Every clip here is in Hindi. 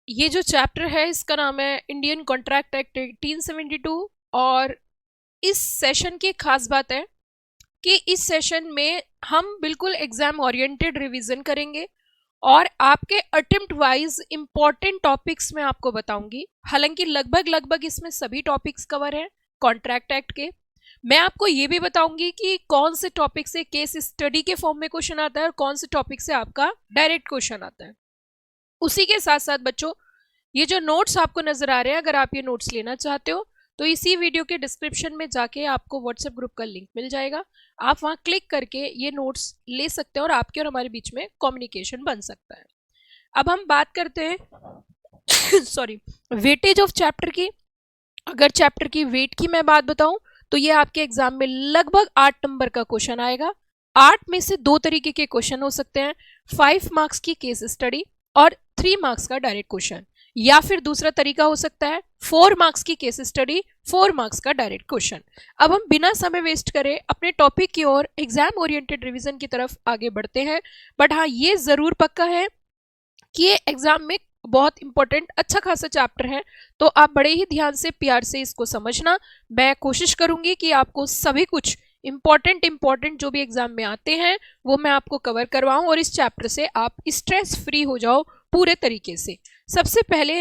ये जो चैप्टर है इसका नाम है इंडियन कॉन्ट्रैक्ट एक्ट 1872। और इस सेशन की खास बात है कि इस सेशन में हम बिल्कुल एग्जाम ओरिएंटेड रिवीजन करेंगे और आपके अटेम्प्ट वाइज इंपॉर्टेंट टॉपिक्स मैं आपको बताऊंगी। हालांकि लगभग लगभग इसमें सभी टॉपिक्स कवर हैं कॉन्ट्रैक्ट एक्ट के। मैं आपको ये भी बताऊंगी कि कौन से टॉपिक से केस स्टडी के फॉर्म में क्वेश्चन आता है और कौन से टॉपिक से आपका डायरेक्ट क्वेश्चन आता है। उसी के साथ साथ बच्चों, ये जो नोट्स आपको नजर आ रहे हैं, अगर आप ये नोट्स लेना चाहते हो तो इसी वीडियो के डिस्क्रिप्शन में जाके आपको व्हाट्सएप ग्रुप का लिंक मिल जाएगा। आप वहां क्लिक करके ये नोट्स ले सकते हैं और आपके और हमारे बीच में कम्युनिकेशन बन सकता है। अब हम बात करते हैं सॉरी, वेटेज ऑफ चैप्टर की। अगर चैप्टर की वेट की मैं बात बताऊं तो ये आपके एग्जाम में लगभग 8 नंबर का क्वेश्चन आएगा। 8 में से 2 तरीके के क्वेश्चन हो सकते हैं, 5 मार्क्स की केस स्टडी और 3 मार्क्स का डायरेक्ट क्वेश्चन, या फिर दूसरा तरीका हो सकता है 4 मार्क्स की केस स्टडी, 4 मार्क्स का डायरेक्ट क्वेश्चन। अब हम बिना समय वेस्ट करे अपने टॉपिक की ओर एग्जाम ओरिएंटेड रिवीजन की तरफ आगे बढ़ते हैं। बट हाँ, ये जरूर पक्का है कि ये एग्जाम में बहुत इंपॉर्टेंट अच्छा खासा चैप्टर है, तो आप बड़े ही ध्यान से प्यार से इसको समझना। मैं कोशिश करूंगी कि आपको सभी कुछ इंपॉर्टेंट जो भी एग्जाम में आते हैं वो मैं आपको कवर करवाऊं और इस चैप्टर से आप स्ट्रेस फ्री हो जाओ पूरे तरीके से। सबसे पहले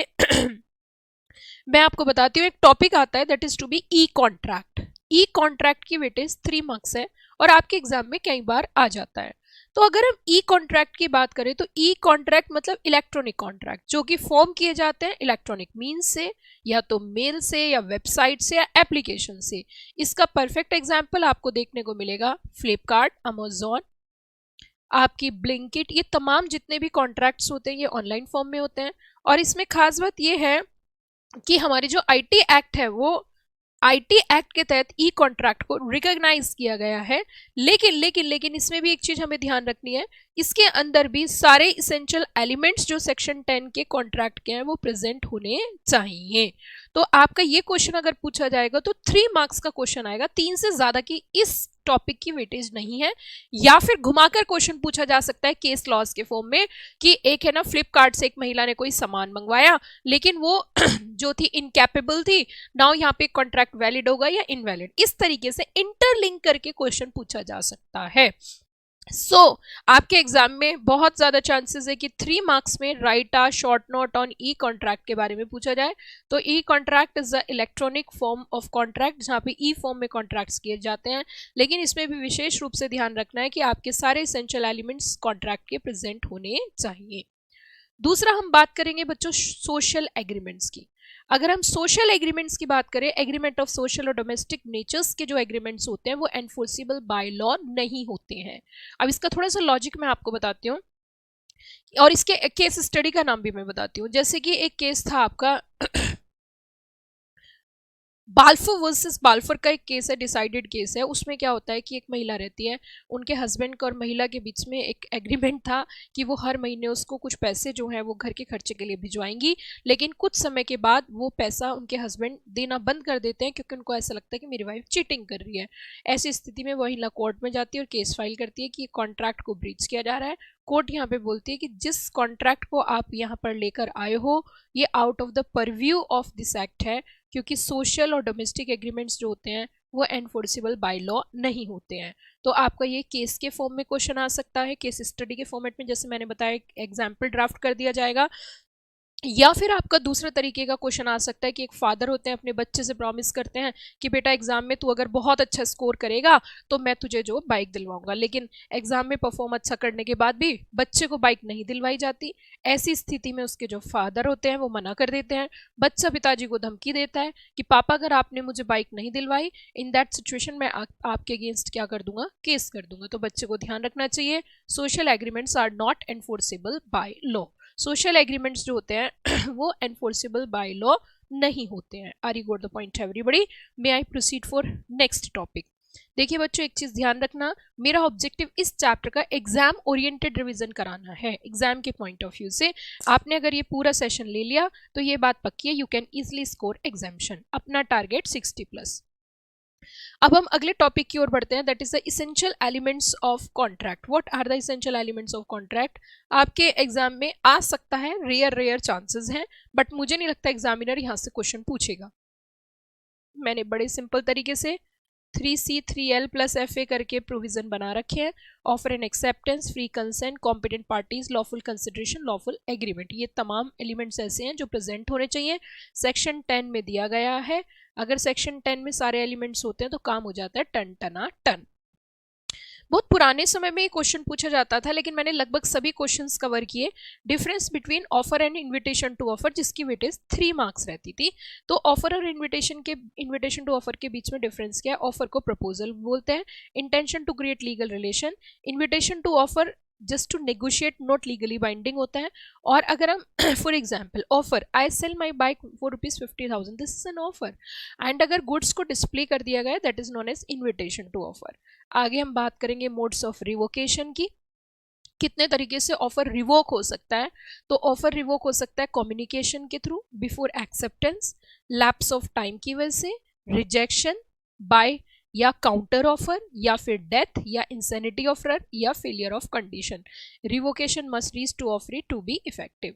मैं आपको बताती हूँ, एक टॉपिक आता है that is to be e contract. E contract की वेटेज 3 मार्क्स है और आपके एग्जाम में कई बार आ जाता है। तो अगर हम ई कॉन्ट्रैक्ट की बात करें तो ई कॉन्ट्रैक्ट मतलब इलेक्ट्रॉनिक कॉन्ट्रैक्ट जो कि फॉर्म किए जाते हैं इलेक्ट्रॉनिक मीन्स से, या तो मेल से या वेबसाइट से या एप्लीकेशन से। इसका परफेक्ट एग्जाम्पल आपको देखने को मिलेगा फ्लिपकार्ट, अमेजोन, आपकी ब्लिंकिट। ये तमाम जितने भी कॉन्ट्रैक्ट्स होते हैं ये ऑनलाइन फॉर्म में होते हैं। और इसमें खास बात ये है कि हमारी जो आईटी एक्ट है वो आईटी एक्ट के तहत ई कॉन्ट्रैक्ट को रिकॉग्नाइज किया गया है। लेकिन इसमें भी एक चीज हमें ध्यान रखनी है, इसके अंदर भी सारे इसेंशियल एलिमेंट्स जो सेक्शन 10 के कॉन्ट्रैक्ट के हैं वो प्रेजेंट होने चाहिए। तो आपका ये क्वेश्चन अगर पूछा जाएगा तो 3 मार्क्स का क्वेश्चन आएगा, 3 से ज्यादा की इस टॉपिक की वेटेज नहीं है। या फिर घुमाकर क्वेश्चन पूछा जा सकता है केस लॉज के फॉर्म में कि एक है ना, फ्लिपकार्ट से एक महिला ने कोई सामान मंगवाया लेकिन वो जो थी इनकैपेबल थी, नाउ यहाँ पे कॉन्ट्रैक्ट वैलिड होगा या इनवैलिड। इस तरीके से इंटरलिंक करके क्वेश्चन पूछा जा सकता है। आपके एग्जाम में बहुत ज्यादा चांसेस है कि 3 मार्क्स में write a short note on e contract के बारे में पूछा जाए। तो e contract is the electronic form of contract जहाँ पे ई फॉर्म में कॉन्ट्रैक्ट्स किए जाते हैं। लेकिन इसमें भी विशेष रूप से ध्यान रखना है कि आपके सारे एसेंशियल एलिमेंट्स कॉन्ट्रैक्ट के प्रेजेंट होने चाहिए। दूसरा हम बात करेंगे बच्चों सोशल एग्रीमेंट्स की। अगर हम सोशल एग्रीमेंट्स की बात करें, एग्रीमेंट ऑफ सोशल और डोमेस्टिक नेचर्स के जो एग्रीमेंट्स होते हैं वो एनफोर्सिबल बाय लॉ नहीं होते हैं। अब इसका थोड़ा सा लॉजिक मैं आपको बताती हूँ और इसके केस स्टडी का नाम भी मैं बताती हूँ। जैसे कि एक केस था आपका बाल्फोर वर्सेस बाल्फोर का एक केस है, डिसाइडेड केस है। उसमें क्या होता है कि एक महिला रहती है, उनके हस्बैंड का और महिला के बीच में एक एग्रीमेंट था कि वो हर महीने उसको कुछ पैसे जो है वो घर के खर्चे के लिए भिजवाएंगी। लेकिन कुछ समय के बाद वो पैसा उनके हस्बैंड देना बंद कर देते हैं क्योंकि उनको ऐसा लगता है कि मेरी वाइफ चीटिंग कर रही है। ऐसी स्थिति में वो महिला कोर्ट में जाती है और केस फाइल करती है कि कॉन्ट्रैक्ट को ब्रीच किया जा रहा है। कोर्ट यहाँ पे बोलती है कि जिस कॉन्ट्रैक्ट को आप यहाँ पर लेकर आए हो ये out of the purview of this act है, क्योंकि सोशल और डोमेस्टिक एग्रीमेंट्स जो होते हैं वो एनफोर्सिबल बाय लॉ नहीं होते हैं। तो आपका ये केस के फॉर्म में क्वेश्चन आ सकता है, केस स्टडी के फॉर्मेट में, जैसे मैंने बताया एग्जाम्पल ड्राफ्ट कर दिया जाएगा। या फिर आपका दूसरा तरीके का क्वेश्चन आ सकता है कि एक फादर होते हैं अपने बच्चे से प्रॉमिस करते हैं कि बेटा एग्जाम में तू अगर बहुत अच्छा स्कोर करेगा तो मैं तुझे जो बाइक दिलवाऊंगा, लेकिन एग्जाम में परफॉर्म अच्छा करने के बाद भी बच्चे को बाइक नहीं दिलवाई जाती। ऐसी स्थिति में उसके जो फादर होते हैं वो मना कर देते हैं। बच्चा पिताजी को धमकी देता है कि पापा अगर आपने मुझे बाइक नहीं दिलवाई, इन दैट सिचुएशन मैं आपके अगेंस्ट क्या कर दूंगा, केस कर दूंगा। तो बच्चे को ध्यान रखना चाहिए, social agreements are not enforceable by law. Social agreements जो होते हैं वो एनफोर्सेबल बाय लॉ नहीं होते हैं। Are you got the point everybody? May I proceed for next topic. देखिए बच्चों, एक चीज ध्यान रखना, मेरा ऑब्जेक्टिव इस चैप्टर का एग्जाम ओरिएंटेड रिवीजन कराना है। एग्जाम के पॉइंट ऑफ व्यू से आपने अगर ये पूरा सेशन ले लिया तो ये बात पक्की है, you can easily score examination. अपना टारगेट 60+। अब हम अगले टॉपिक की ओर बढ़ते हैं, that is the essential elements of contract. What are the essential elements of contract? आपके एग्जाम में आ सकता है, रेयर चांसेस हैं, बट मुझे नहीं लगता एग्जामिनर यहाँ से क्वेश्चन पूछेगा। मैंने बड़े सिंपल तरीके से 3C3L प्लस FA करके प्रोविजन बना रखे हैं। Offer and acceptance, free consent, competent parties, lawful consideration, lawful agreement, ये तमाम एलिमेंट्स ऐसे हैं जो प्रेजेंट होने चाहिए। सेक्शन 10 में दिया गया है। अगर सेक्शन 10 में सारे एलिमेंट्स होते हैं तो काम हो जाता है टन टना टन। बहुत पुराने समय में ये क्वेश्चन पूछा जाता था, लेकिन मैंने लगभग सभी क्वेश्चंस कवर किए। Difference between offer and invitation to offer, जिसकी वेटेज 3 मार्क्स रहती थी। तो ऑफर और इनविटेशन टू ऑफर के बीच में डिफरेंस क्या है? ऑफर को प्रपोजल बोलते हैं, intention to create legal relation. Invitation to offer just to negotiate, not legally binding होता है। और अगर हम for example offer, I sell my bike for ₹50,000, this is an offer. And अगर गुड्स को डिस्प्ले कर दिया गया, that is known as invitation to offer. आगे हम बात करेंगे मोड्स ऑफ रिवोकेशन की, कितने तरीके से ऑफर रिवोक हो सकता है। तो ऑफर रिवोक हो सकता है कम्युनिकेशन के through, before acceptance, lapse of time की वजह से, रिजेक्शन, बाय या काउंटर ऑफर, या फिर डेथ या इंसेनिटी ऑफर, या failure of condition. Revocation must reach to offer to be effective.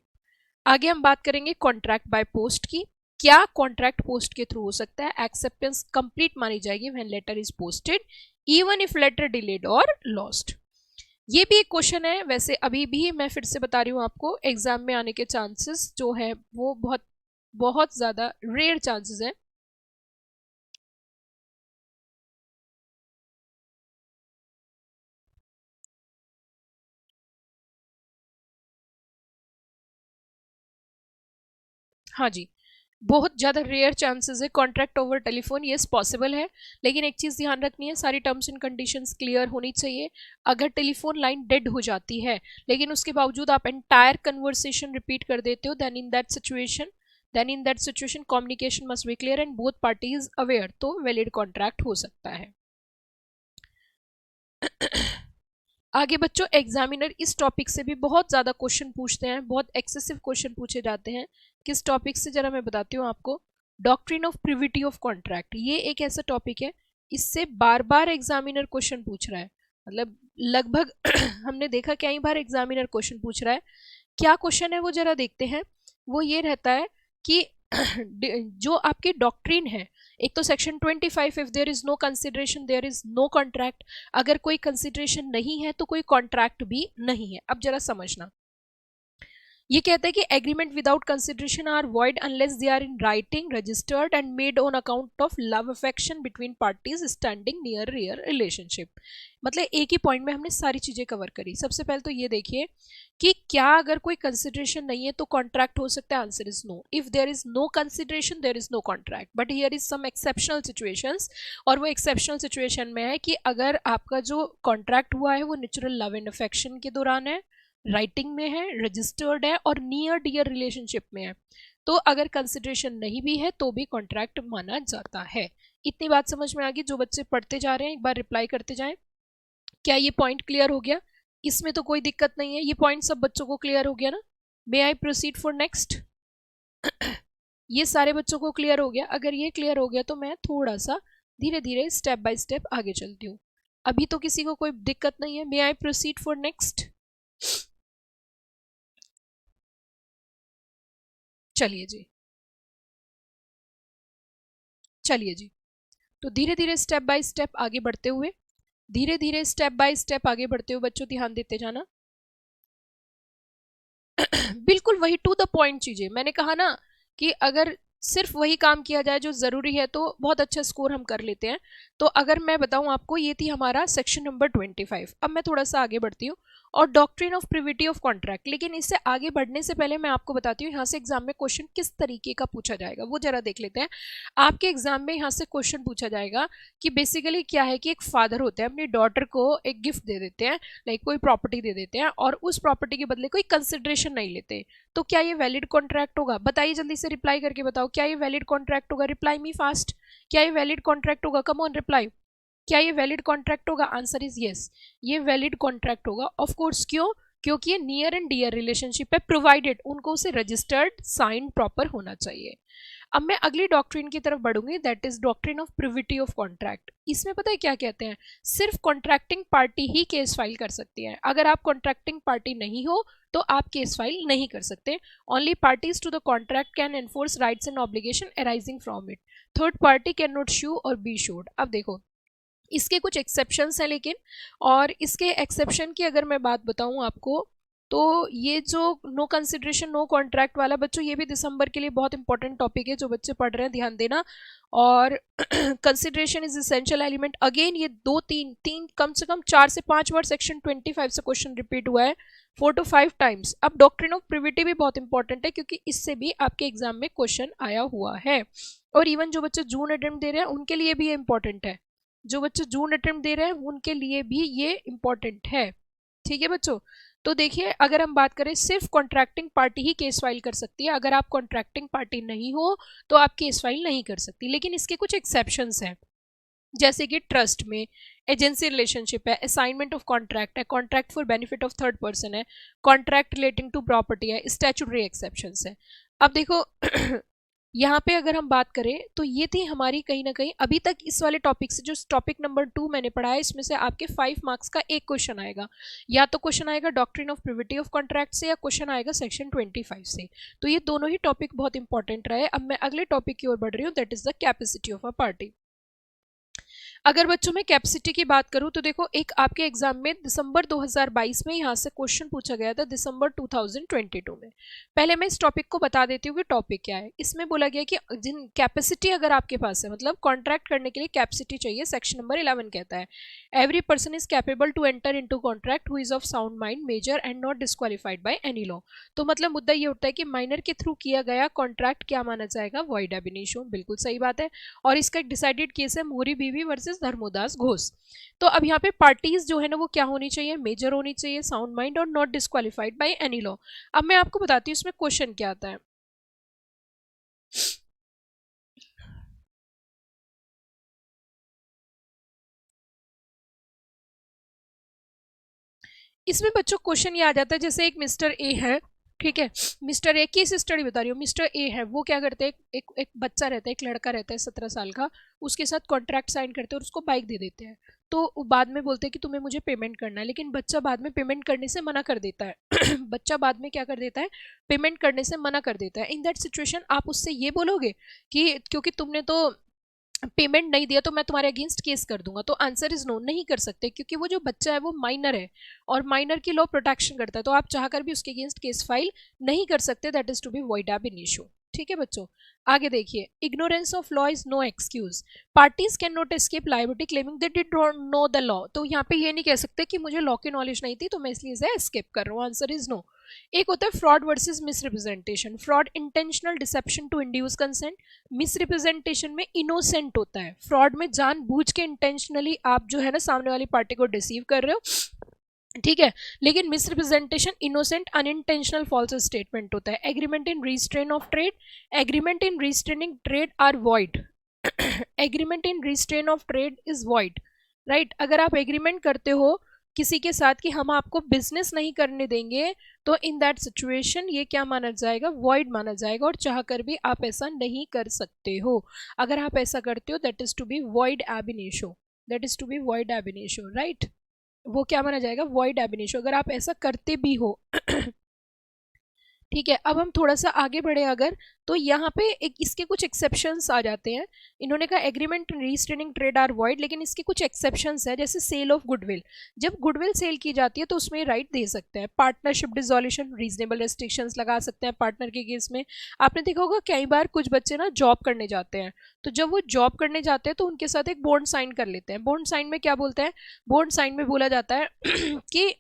आगे हम बात करेंगे कॉन्ट्रैक्ट बाय पोस्ट की। क्या कॉन्ट्रैक्ट पोस्ट के थ्रू हो सकता है? एक्सेप्टेंस कंप्लीट मानी जाएगी when letter is posted, even if letter delayed और लॉस्ट। ये भी एक क्वेश्चन है, वैसे अभी भी मैं फिर से बता रही हूँ आपको, एग्जाम में आने के चांसेस जो है वो बहुत बहुत ज़्यादा रेयर चांसेस है। हाँ जी, बहुत ज़्यादा रेयर चांसेस है। Contract over telephone yes possible है, लेकिन एक चीज़ ध्यान रखनी है, सारी टर्म्स एंड कंडीशंस क्लियर होनी चाहिए। अगर टेलीफोन लाइन डेड हो जाती है लेकिन उसके बावजूद आप एंटायर कन्वर्सेशन रिपीट कर देते हो, then in that situation communication must be clear and both parties aware, तो वैलिड कॉन्ट्रैक्ट हो सकता है। आगे बच्चों, एग्जामिनर इस टॉपिक से भी बहुत ज़्यादा क्वेश्चन पूछते हैं, बहुत एक्सेसिव क्वेश्चन पूछे जाते हैं। किस टॉपिक से जरा मैं बताती हूँ आपको, doctrine of privity of contract. ये एक ऐसा टॉपिक है, इससे बार बार एग्जामिनर क्वेश्चन पूछ रहा है, मतलब लगभग हमने देखा कई बार एग्जामिनर क्वेश्चन पूछ रहा है। क्या क्वेश्चन है वो जरा देखते हैं। वो ये रहता है कि जो आपकी डॉक्ट्रिन है, एक तो section 25, if there is no consideration there is no contract. अगर कोई कंसिडरेशन नहीं है तो कोई कॉन्ट्रैक्ट भी नहीं है। अब जरा समझना, ये कहता है कि agreement without consideration are void unless they are in writing, registered and made on account of love affection between parties standing near rear relationship. मतलब एक ही पॉइंट में हमने सारी चीजें कवर करी। सबसे पहले तो ये देखिए कि क्या अगर कोई कंसिडरेशन नहीं है तो कॉन्ट्रैक्ट हो सकता है? Answer is no. If there is no consideration there is no contract, but here is some exceptional situations, और वो एक्सेप्शनल सिचुएशन में है कि अगर आपका जो कॉन्ट्रैक्ट हुआ है वो नेचुरल लव एंड अफेक्शन के दौरान है, राइटिंग में है, रजिस्टर्ड है और नियर डियर रिलेशनशिप में है, तो अगर कंसिडरेशन नहीं भी है तो भी कॉन्ट्रैक्ट माना जाता है। इतनी बात समझ में आ गई? जो बच्चे पढ़ते जा रहे हैं एक बार रिप्लाई करते जाएं। क्या ये पॉइंट क्लियर हो गया? इसमें तो कोई दिक्कत नहीं है, ये पॉइंट सब बच्चों को क्लियर हो गया ना? मे आई प्रोसीड फॉर नेक्स्ट? ये सारे बच्चों को क्लियर हो गया? अगर ये क्लियर हो गया तो मैं थोड़ा सा धीरे धीरे स्टेप बाय स्टेप आगे चलती हूँ। अभी तो किसी को कोई दिक्कत नहीं है? मे आई प्रोसीड फॉर नेक्स्ट? चलिए जी, चलिए जी, तो धीरे धीरे स्टेप बाय स्टेप आगे बढ़ते हुए, धीरे धीरे स्टेप बाय स्टेप आगे बढ़ते हुए बच्चों ध्यान देते जाना। बिल्कुल वही टू द पॉइंट चीजें, मैंने कहा ना कि अगर सिर्फ वही काम किया जाए जो जरूरी है तो बहुत अच्छा स्कोर हम कर लेते हैं। तो अगर मैं बताऊं आपको, ये थी हमारा सेक्शन नंबर 25। अब मैं थोड़ा सा आगे बढ़ती हूँ, और doctrine of privity of contract. लेकिन इससे आगे बढ़ने से पहले मैं आपको बताती हूँ यहाँ से एग्जाम में क्वेश्चन किस तरीके का पूछा जाएगा, वो जरा देख लेते हैं। आपके एग्जाम में यहाँ से क्वेश्चन पूछा जाएगा कि बेसिकली क्या है कि एक फादर होते हैं, अपनी डॉटर को एक गिफ्ट दे देते हैं, लाइक कोई प्रॉपर्टी दे देते हैं, और उस प्रॉपर्टी के बदले कोई कंसिडरेशन नहीं लेते, तो क्या ये वैलिड कॉन्ट्रैक्ट होगा? बताइए, जल्दी से रिप्लाई करके बताओ, क्या ये वैलिड कॉन्ट्रैक्ट होगा? Reply me fast. क्या ये वैलिड कॉन्ट्रैक्ट होगा? Come on reply. क्या ये वैलिड कॉन्ट्रैक्ट होगा? आंसर इज यस, ये वैलिड कॉन्ट्रैक्ट होगा। ऑफ कोर्स, क्यों? क्योंकि ये नियर एंड डियर रिलेशनशिप है, प्रोवाइडेड उनको उसे रजिस्टर्ड साइन प्रॉपर होना चाहिए। अब मैं अगली डॉक्ट्रिन की तरफ बढ़ूंगी, that is doctrine of privity of contract. इसमें पता है क्या कहते हैं, सिर्फ कॉन्ट्रैक्टिंग पार्टी ही केस फाइल कर सकती है। अगर आप कॉन्ट्रैक्टिंग पार्टी नहीं हो तो आप केस फाइल नहीं कर सकते। Only parties to the contract can enforce rights and obligation arising from it. Third party can not sue or be should. अब देखो इसके कुछ एक्सेप्शंस हैं लेकिन, और इसके एक्सेप्शन की अगर मैं बात बताऊं आपको, तो ये जो नो कंसिडरेशन नो कॉन्ट्रैक्ट वाला, बच्चों ये भी दिसंबर के लिए बहुत इंपॉर्टेंट टॉपिक है, जो बच्चे पढ़ रहे हैं ध्यान देना। और consideration is essential element, again ये दो तीन तीन कम से कम 4 से 5 बार सेक्शन 25 से क्वेश्चन रिपीट हुआ है, 4 to 5 टाइम्स। अब डॉक्ट्रिन ऑफ प्रिविटी भी बहुत इंपॉर्टेंट है क्योंकि इससे भी आपके एग्जाम में क्वेश्चन आया हुआ है, और इवन जो बच्चे जून अटेम्प्ट दे रहे हैं उनके लिए भी ये इंपॉर्टेंट है, जो बच्चे जून अटेम्प्ट दे रहे हैं उनके लिए भी ये इंपॉर्टेंट है। ठीक है बच्चों, तो देखिए अगर हम बात करें सिर्फ कॉन्ट्रैक्टिंग पार्टी ही केस फाइल कर सकती है, अगर आप कॉन्ट्रैक्टिंग पार्टी नहीं हो तो आप केस फाइल नहीं कर सकती। लेकिन इसके कुछ एक्सेप्शंस हैं, जैसे कि ट्रस्ट में, एजेंसी रिलेशनशिप है, असाइनमेंट ऑफ कॉन्ट्रैक्ट है, contract for benefit of third person है, कॉन्ट्रैक्ट रिलेटिंग टू प्रॉपर्टी है, स्टैट्यूटरी एक्सेप्शंस है। अब देखो यहाँ पे अगर हम बात करें तो ये थी हमारी कहीं ना कहीं अभी तक इस वाले टॉपिक से, जो टॉपिक नंबर 2 मैंने पढ़ा है, इसमें से आपके 5 मार्क्स का एक क्वेश्चन आएगा, या तो क्वेश्चन आएगा doctrine of privity of contract से, या क्वेश्चन आएगा सेक्शन 25 से। तो ये दोनों ही टॉपिक बहुत इंपॉर्टेंट रहे। अब मैं अगले टॉपिक की ओर बढ़ रही हूँ, that is the capacity of a party. अगर बच्चों में कैपेसिटी की बात करूं तो देखो, एक आपके एग्जाम में दिसंबर 2022 में यहाँ से क्वेश्चन पूछा गया था, दिसंबर 2022 में। पहले मैं इस टॉपिक को बता देती हूँ कि टॉपिक क्या है। इसमें बोला गया कि जिन कैपेसिटी अगर आपके पास है, मतलब कॉन्ट्रैक्ट करने के लिए कैपेसिटी चाहिए, सेक्शन नंबर 11 कहता है every person is capable to enter into contract who is of sound mind, major and not disqualified by any law. तो मतलब मुद्दा ये उठता है कि माइनर के थ्रू किया गया कॉन्ट्रैक्ट क्या माना जाएगा, वॉइड एब इनिशियो। बिल्कुल सही बात है, और इसका एक डिसाइडेड केस है मोरी बीवी वर्सेस धर्मोदास घोष। तो अब यहाँ पे पार्टीज जो है ना वो क्या होनी चाहिए, मेजर होनी चाहिए, साउंड माइंड और not disqualified by any law. अब मैं आपको बताती हूँ इसमें क्वेश्चन क्या आता है। इसमें बच्चों क्वेश्चन ये आ जाता है, जैसे एक मिस्टर ए है, ठीक है, मिस्टर ए की स्टडी बता रही हूँ। मिस्टर ए है, वो क्या करते हैं, एक बच्चा रहता है, एक लड़का रहता है 17 साल का, उसके साथ कॉन्ट्रैक्ट साइन करते हैं और उसको बाइक दे देते हैं। तो वो बाद में बोलते हैं कि तुम्हें मुझे पेमेंट करना है, लेकिन बच्चा बाद में पेमेंट करने से मना कर देता है बच्चा बाद में क्या कर देता है, पेमेंट करने से मना कर देता है। इन दैट सिचुएशन आप उससे ये बोलोगे कि क्योंकि तुमने तो पेमेंट नहीं दिया तो मैं तुम्हारे अगेंस्ट केस कर दूंगा, तो आंसर इज नो, नहीं कर सकते, क्योंकि वो जो बच्चा है वो माइनर है और माइनर की लॉ प्रोटेक्शन करता है, तो आप चाहकर भी उसके अगेंस्ट केस फाइल नहीं कर सकते, that is to be void ab initio. ठीक है बच्चों, आगे देखिए, ignorance of law is no excuse, parties can not escape liability claiming they did not know the law. तो यहाँ पे ये नहीं कह सकते कि मुझे लॉ की नॉलेज नहीं थी तो मैं इसलिए इसे एस्केप कर रहा हूँ, आंसर इज नो। एक होता है fraud versus misrepresentation, fraud intentional deception to induce consent, misrepresentation में इनोसेंट होता है, फ्रॉड में जानबूझ के इंटेंशनली आप जो है ना सामने वाली पार्टी को डिसीव कर रहे हो, ठीक है। लेकिन misrepresentation innocent unintentional false statement होता है। Agreement in restraint of trade, agreement in restraining trade are void agreement in restraint of trade is void, right. अगर आप एग्रीमेंट करते हो किसी के साथ कि हम आपको बिजनेस नहीं करने देंगे, तो इन दैट सिचुएशन ये क्या माना जाएगा, वॉइड माना जाएगा, और चाहकर भी आप ऐसा नहीं कर सकते हो। अगर आप ऐसा करते हो that is to be void ab initio, that is to be void ab initio, right. वो क्या माना जाएगा, वॉइड एब इनिशियो, अगर आप ऐसा करते भी हो ठीक है। अब हम थोड़ा सा आगे बढ़े अगर, तो यहाँ पे एक इसके कुछ एक्सेप्शंस आ जाते हैं। इन्होंने कहा agreement restraining trade are void, लेकिन इसके कुछ एक्सेप्शंस है, जैसे सेल ऑफ गुडविल, जब गुडविल सेल की जाती है तो उसमें राइट दे सकते हैं। पार्टनरशिप डिसोल्यूशन, रीजनेबल रेस्ट्रिक्शंस लगा सकते हैं पार्टनर के केस में। आपने देखा होगा कई बार कुछ बच्चे ना जॉब करने जाते हैं, तो जब वो जॉब करने जाते हैं तो उनके साथ एक बॉन्ड साइन कर लेते हैं। बॉन्ड साइन में क्या बोलते हैं, बॉन्ड साइन में बोला जाता है कि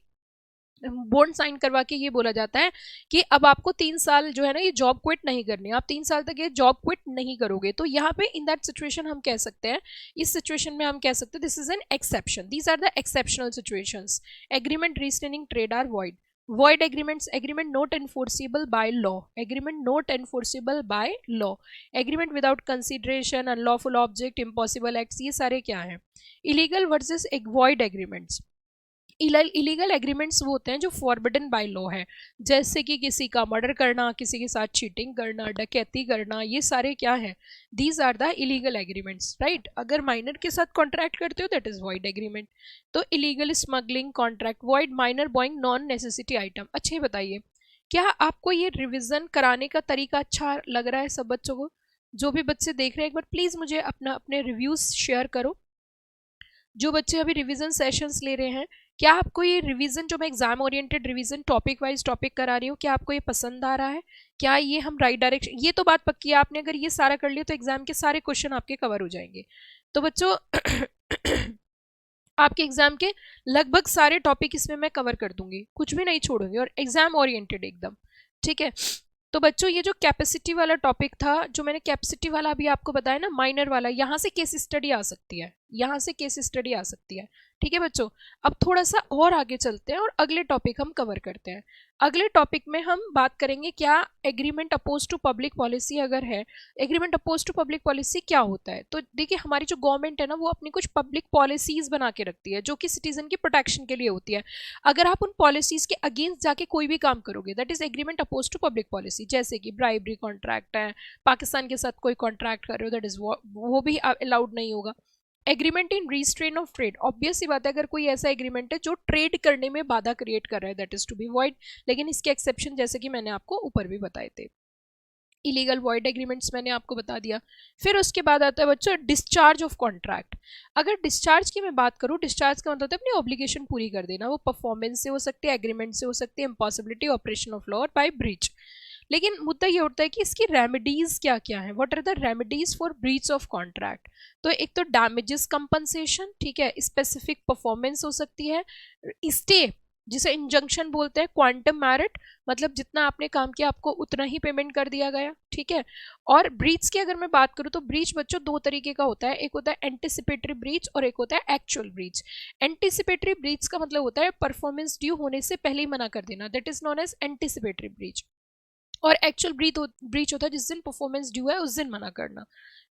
बॉन्ड साइन करवा के ये बोला जाता है कि अब आपको 3 साल जो है ना ये जॉब क्विट नहीं करनी, आप 3 साल तक ये जॉब क्विट नहीं करोगे। तो यहाँ पे इन दैट सिचुएशन हम कह सकते हैं, इस सिचुएशन में हम कह सकते हैं this is an exception, these are the exceptional situations. Agreement restraining trade are void, void agreements, agreement not enforceable by law, agreement not enforceable by law, agreement without consideration, unlawful object, impossible acts, ये सारे क्या हैं, illegal versus void agreements। Illegal agreements वो होते हैं जो फॉरबिडन बाय लॉ है, जैसे कि किसी का मर्डर करना, किसी के साथ चीटिंग करना, डकैती करना, ये सारे क्या है, these are the illegal agreements, right. अगर माइनर के साथ कॉन्ट्रैक्ट करते हो दैट इज वॉइड एग्रीमेंट। तो illegal smuggling contract, void minor buying non necessity item. अच्छा ये बताइए, क्या आपको ये रिविजन कराने का तरीका अच्छा लग रहा है सब बच्चों को? जो भी बच्चे देख रहे हैं एक बार प्लीज मुझे अपने रिव्यूज शेयर करो। जो बच्चे अभी रिवीजन सेशंस ले रहे हैं, क्या आपको ये रिवीजन जो मैं exam oriented revision topic wise topic करा रही हूँ, क्या आपको ये पसंद आ रहा है? क्या ये हम राइट डायरेक्शन, ये तो बात पक्की है, आपने अगर ये सारा कर लिया तो एग्जाम के सारे क्वेश्चन आपके कवर हो जाएंगे। तो बच्चों आपके एग्जाम के लगभग सारे टॉपिक इसमें मैं कवर कर दूंगी, कुछ भी नहीं छोड़ूंगी, और एग्जाम ओरिएंटेड एकदम, ठीक है। तो बच्चों ये जो कैपेसिटी वाला टॉपिक था, जो मैंने कैपेसिटी वाला अभी आपको बताया ना, माइनर वाला, यहाँ से केस स्टडी आ सकती है, यहाँ से केस स्टडी आ सकती है, ठीक है बच्चों। अब थोड़ा सा और आगे चलते हैं और अगले टॉपिक हम कवर करते हैं। अगले टॉपिक में हम बात करेंगे क्या agreement oppose to public policy अगर है, agreement oppose to public policy क्या होता है। तो देखिए हमारी जो गवर्नमेंट है ना, वो अपनी कुछ पब्लिक पॉलिसीज बना के रखती है जो कि सिटीजन की प्रोटेक्शन के लिए होती है। अगर आप उन पॉलिसीज के अगेंस्ट जाके कोई भी काम करोगे that is agreement oppose to public policy. जैसे कि ब्राइबरी कॉन्ट्रैक्ट है, पाकिस्तान के साथ कोई कॉन्ट्रैक्ट कर रहे हो दैट इज वो भी अलाउड नहीं होगा। Agreement in restraint of trade, obvious सी बात है, अगर कोई ऐसा एग्रीमेंट है जो ट्रेड करने में बाधा क्रिएट कर रहा है that is to be void. लेकिन इसके एक्सेप्शन जैसे कि मैंने आपको ऊपर भी बताए थे। इलीगल वॉइड एग्रीमेंट्स मैंने आपको बता दिया। फिर उसके बाद आता है बच्चों डिस्चार्ज ऑफ कॉन्ट्रैक्ट। अगर डिस्चार्ज की मैं बात करूँ, डिस्चार्ज का मतलब है अपनी ऑब्लिगेशन पूरी कर देना। वो परफॉर्मेंस से हो सकती है, एग्रीमेंट से हो सकती है, इम्पॉसिबिलिटी, ऑपरेशन ऑफ लॉ और बाय ब्रीच। लेकिन मुद्दा ये उठता है कि इसकी रेमेडीज क्या क्या है, what are the remedies for breach of contract. तो एक तो डैमेजेस कंपनसेशन, ठीक है, स्पेसिफिक परफॉर्मेंस हो सकती है, स्टे जिसे इंजंक्शन बोलते हैं, क्वांटम मैरिट मतलब जितना आपने काम किया आपको उतना ही पेमेंट कर दिया गया, ठीक है। और ब्रीच की अगर मैं बात करूँ तो ब्रीच बच्चों दो तरीके का होता है, एक होता है एंटिसिपेटरी ब्रीच और एक होता है एक्चुअल ब्रीच। एंटिसिपेटरी ब्रीच का मतलब होता है परफॉर्मेंस ड्यू होने से पहले ही मना कर देना, that is known as anticipatory breach. और एक्चुअल ब्रीच होता है जिस दिन परफॉर्मेंस ड्यू है उस दिन मना करना।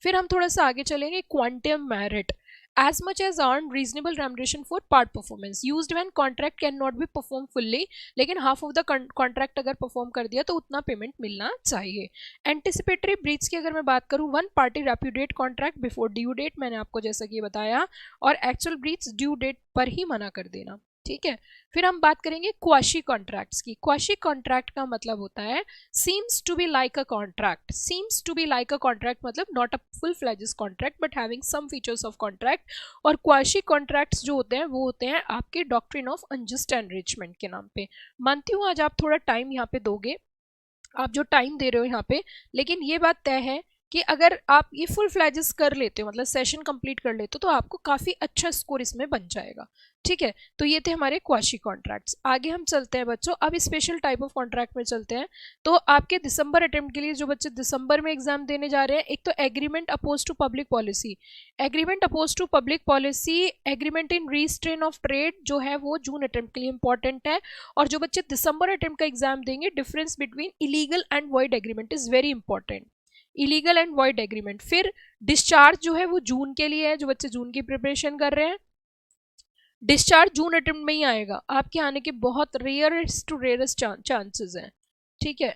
फिर हम थोड़ा सा आगे चलेंगे, quantum merit, as much as earned reasonable remuneration for part performance used when contract cannot be performed fully, लेकिन हाफ ऑफ द कॉन्ट्रैक्ट अगर परफॉर्म कर दिया तो उतना पेमेंट मिलना चाहिए। एंटिसिपेटरी ब्रीच की अगर मैं बात करूँ, one party repudiate contract before due date, मैंने आपको जैसा कि बताया, और एक्चुअल ब्रीच ड्यू डेट पर ही मना कर देना, ठीक है। फिर हम बात करेंगे क्वाशी कॉन्ट्रैक्ट्स की। क्वाशी कॉन्ट्रैक्ट का मतलब होता है seems to be like a contract, seems to be like a contract मतलब not a full fledged contract but having some features of contract। और क्वाशी कॉन्ट्रैक्ट्स जो होते हैं वो होते हैं आपके डॉक्ट्रिन ऑफ अनजस्ट एनरिचमेंट के नाम पे। मानती हूँ आज आप थोड़ा टाइम यहाँ पे दोगे, आप जो टाइम दे रहे हो यहाँ पे, लेकिन ये बात तय है कि अगर आप ये फुल फ्लैजेस कर लेते हो, मतलब सेशन कंप्लीट कर लेते हो, तो आपको काफ़ी अच्छा स्कोर इसमें बन जाएगा, ठीक है। तो ये थे हमारे क्वाशी कॉन्ट्रैक्ट्स। आगे हम चलते हैं बच्चों, अब स्पेशल टाइप ऑफ कॉन्ट्रैक्ट में चलते हैं। तो आपके दिसंबर अटेम्प्ट के लिए जो बच्चे दिसंबर में एग्जाम देने जा रहे हैं, एक तो agreement oppose to public policy, agreement oppose to public policy, agreement in restraint of trade जो है वो जून अटेम्प्ट के लिए इंपॉर्टेंट है। और जो बच्चे दिसंबर अटेम्प्ट का एग्जाम देंगे, difference between illegal and void agreement is very important, illegal and void agreement. फिर डिस्चार्ज जो है वो जून के लिए है, जो बच्चे जून की प्रिपरेशन कर रहे हैं, डिस्चार्ज जून अटेम्प्ट में ही आएगा, आपके आने के बहुत रेयरेस्ट टू रेयरेस्ट चांसेस हैं, ठीक है।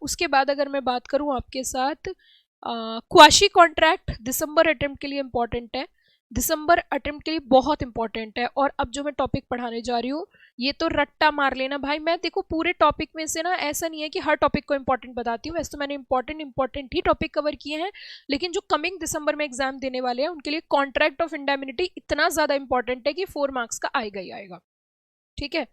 उसके बाद अगर मैं बात करूं आपके साथ, क्वाशी कॉन्ट्रैक्ट दिसंबर अटेम्प्ट के लिए इंपॉर्टेंट है, दिसंबर अटेम्प्ट के लिए बहुत इंपॉर्टेंट है। और अब जो मैं टॉपिक पढ़ाने जा रही हूँ ये तो रट्टा मार लेना भाई, मैं देखो पूरे टॉपिक में से ना, ऐसा नहीं है कि हर टॉपिक को इंपॉर्टेंट बताती हूँ, वैसे तो मैंने इंपॉर्टेंट ही टॉपिक कवर किए हैं, लेकिन जो कमिंग दिसंबर में एग्जाम देने वाले हैं उनके लिए कॉन्ट्रैक्ट ऑफ इंडेमिनिटी इतना ज्यादा इंपॉर्टेंट है कि 4 मार्क्स का आएगा ही आएगा, ठीक है।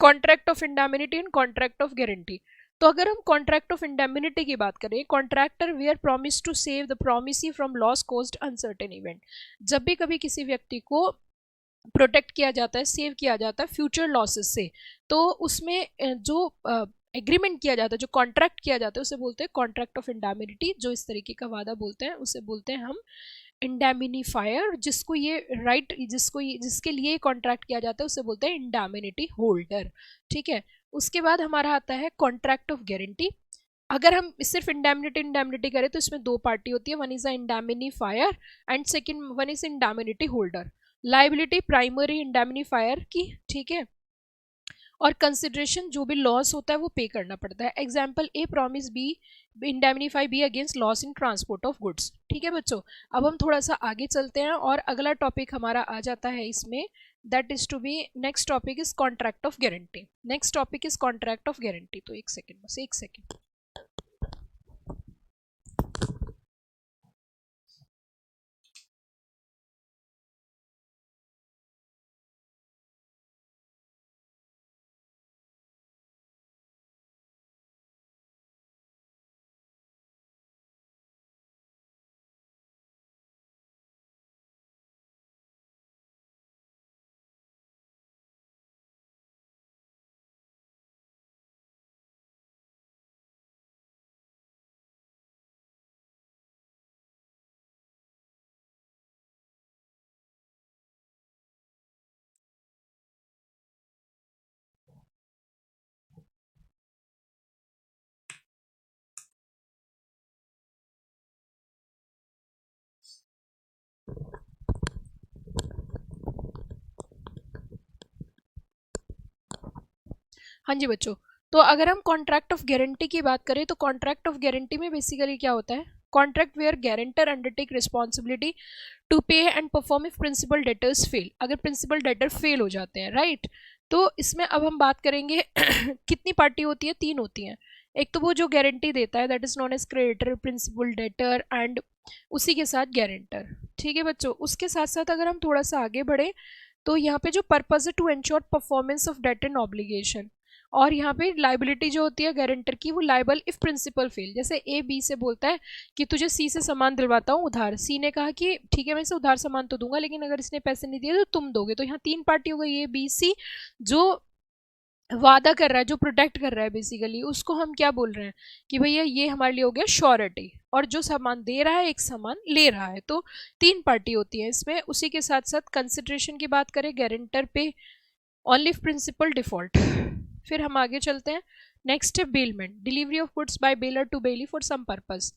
Contract of indemnity and contract of guarantee. तो अगर हम कॉन्ट्रैक्ट ऑफ इंडेमिनिटी की बात करें, contractor where promise to save the promisee from loss caused uncertain event. जब भी कभी किसी व्यक्ति को प्रोटेक्ट किया जाता है, सेव किया जाता है फ्यूचर लॉसेस से, तो उसमें जो एग्रीमेंट किया जाता है, जो कॉन्ट्रैक्ट किया जाता है उसे बोलते हैं कॉन्ट्रैक्ट ऑफ इंडेमिनिटी। जो इस तरीके का वादा बोलते हैं उसे बोलते हैं हम इंडेमिनीफायर। जिसको ये राइट जिसके लिए कॉन्ट्रैक्ट किया जाता है उसे बोलते हैं इंडेमिनिटी होल्डर, ठीक है। उसके बाद हमारा आता है कॉन्ट्रैक्ट ऑफ गारंटी। अगर हम सिर्फ इंडेमिनिटी करें तो इसमें दो पार्टी होती है, one is a indemnifier and second one is indemnity holder. Liability primary indemnifier की, ठीक है, और कंसिडरेशन जो भी लॉस होता है वो पे करना पड़ता है। Example A promise B indemnify B against loss in transport of goods. ठीक है बच्चों, अब हम थोड़ा सा आगे चलते हैं और अगला टॉपिक हमारा आ जाता है इसमें, that is to be next topic is contract of guarantee. Next topic is contract of guarantee. तो एक सेकेंड, बस एक सेकेंड। हाँ जी बच्चों, तो अगर हम कॉन्ट्रैक्ट ऑफ गारंटी की बात करें तो कॉन्ट्रैक्ट ऑफ गारंटी में बेसिकली क्या होता है, contract where guarantor undertake responsibility to pay and perform if principal debtors fail. अगर प्रिंसिपल डेटर फेल हो जाते हैं, राइट, तो इसमें अब हम बात करेंगे कितनी पार्टी होती है, तीन होती हैं। एक तो वो जो गारंटी देता है, that is known as creditor, principal debtor and उसी के साथ गारंटर। ठीक है बच्चों, उसके साथ साथ अगर हम थोड़ा सा आगे बढ़े तो यहाँ पे जो पर्पज है to ensure performance of debt and obligation, और यहाँ पे लाइबिलिटी जो होती है गारंटर की, वो लाइबल इफ प्रिंसिपल फेल। जैसे ए बी से बोलता है कि तुझे सी से सामान दिलवाता हूँ उधार, सी ने कहा कि ठीक है मैं इसे उधार सामान तो दूंगा लेकिन अगर इसने पैसे नहीं दिए तो तुम दोगे। तो यहाँ तीन पार्टी हो गई, ए बी सी। जो वादा कर रहा है, जो प्रोटेक्ट कर रहा है बेसिकली, उसको हम क्या बोल रहे हैं कि भैया ये हमारे लिए हो गया श्योरिटी, और जो सामान दे रहा है एक सामान ले रहा है। तो तीन पार्टी होती है इसमें। उसी के साथ साथ कंसिडरेशन की बात करें, गारंटर पे ओनली प्रिंसिपल डिफॉल्ट। फिर हम आगे चलते हैं, नेक्स्ट है bailment, delivery of goods by bailor to bailee for some purpose.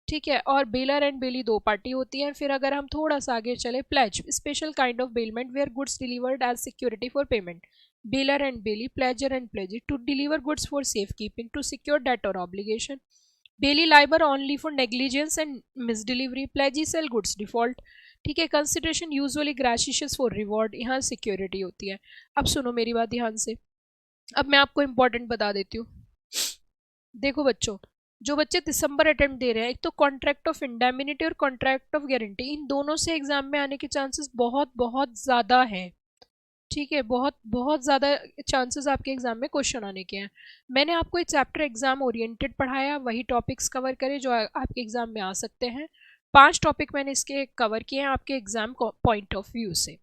ठीक है, और बेलर एंड बेली दो पार्टी होती है। फिर अगर हम थोड़ा सा आगे चले, pledge, special kind of bailment where goods delivered as security for payment. Bailor and Bailey, pledger and pledgee to deliver goods for safekeeping to secure debt or obligation. Bailey liable only for negligence and misdelivery. Pledgee sell goods default. ठीक है, consideration usually gracious for reward, यहाँ सिक्योरिटी होती है। अब सुनो मेरी बात ध्यान से, अब मैं आपको इंपॉर्टेंट बता देती हूँ। देखो बच्चों, जो बच्चे दिसंबर अटेम्प्ट दे रहे हैं, एक तो कॉन्ट्रैक्ट ऑफ इंडेमिनिटी और कॉन्ट्रैक्ट ऑफ गारंटी, इन दोनों से एग्जाम में आने के चांसेस बहुत बहुत ज़्यादा हैं। ठीक है, बहुत बहुत ज़्यादा चांसेस आपके एग्जाम में क्वेश्चन आने के हैं। मैंने आपको एक चैप्टर एग्जाम ओरिएंटेड पढ़ाया, वही टॉपिक्स कवर करे जो आपके एग्जाम में आ सकते हैं। 5 टॉपिक मैंने इसके कवर किए हैं आपके एग्जाम पॉइंट ऑफ व्यू से।